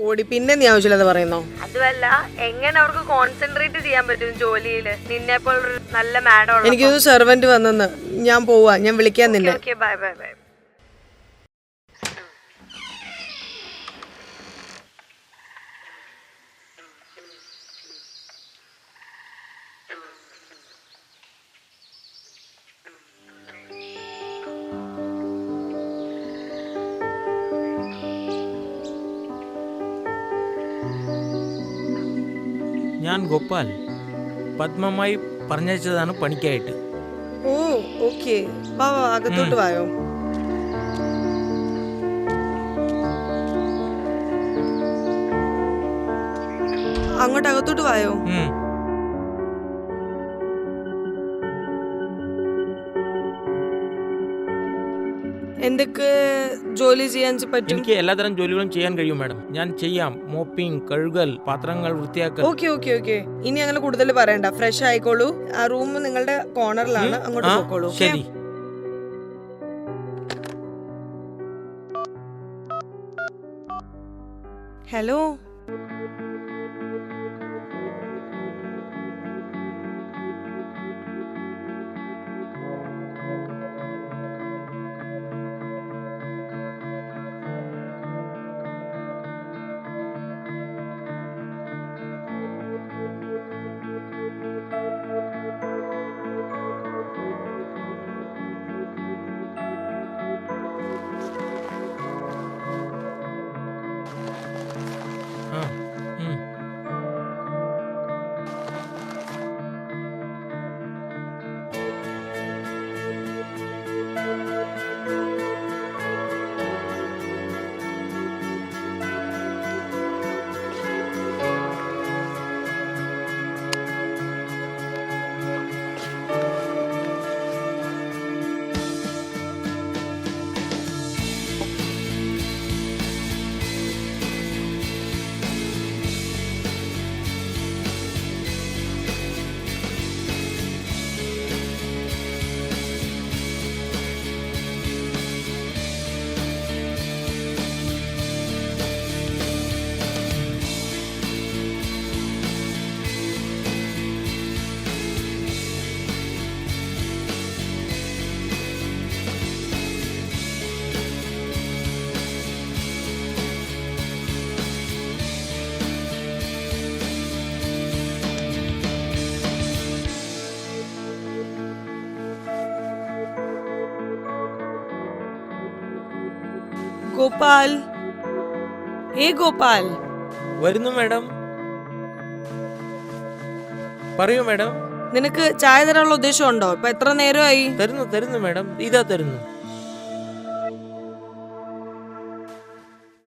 ഓടി പിന്നെ നീ ആവശ്യമില്ലാതെ പറയുന്നോ? അതുമല്ല, എങ്ങനെ അവർക്ക് കോൺസെൻട്രേറ്റ് ചെയ്യാൻ പറ്റും ജോലിയിൽ? നിന്നെ പോലൊരു നല്ല മാഡം. എനിക്കൊരു സെർവന്റ് വന്നെന്ന്. ഞാൻ പോവാ, ഞാൻ വിളിക്കാൻ നിന്നെ. Bye bye bye. ഞാൻ ഗോപാൽ, പത്മമായി പറഞ്ഞയച്ചതാണ് പണിക്കായിട്ട്. ഓ ഓക്കെ, വാ വാ, അകത്തോട്ട് വായോ. അങ്ങോട്ട് അകത്തോട്ട് വായോ. എന്തൊക്കെ ജോലി ചെയ്യാൻ പറ്റും? എനിക്ക് എല്ലാതരം ജോലികളും ചെയ്യാൻ കഴിയും മാഡം. ഞാൻ ചെയ്യാം. മോപ്പിംഗ്, കഴുകൽ, പാത്രങ്ങൾ വൃത്തിയാക്കൽ. ഓക്കെ ഓക്കെ ഓക്കെ, ഇനി അങ്ങനെ കൂടുതൽ പറയണ്ട. ഫ്രഷ് ആയിക്കോളൂ. ആ റൂം നിങ്ങളുടെ കോർണറിലാണ്, അങ്ങോട്ട് പോയിക്കോളൂ. ശരി. ഹലോ, ഗോപാൽ. ഏ ഗോപാൽ. വരുന്നു മാഡം. പറയൂ മാഡം. നിനക്ക് ചായ തരാനുള്ള ഉദ്ദേശം ഉണ്ടോ? ഇപ്പൊ എത്ര നേരമായി? തരുന്നു മാഡം. ഇതാ തരുന്നു.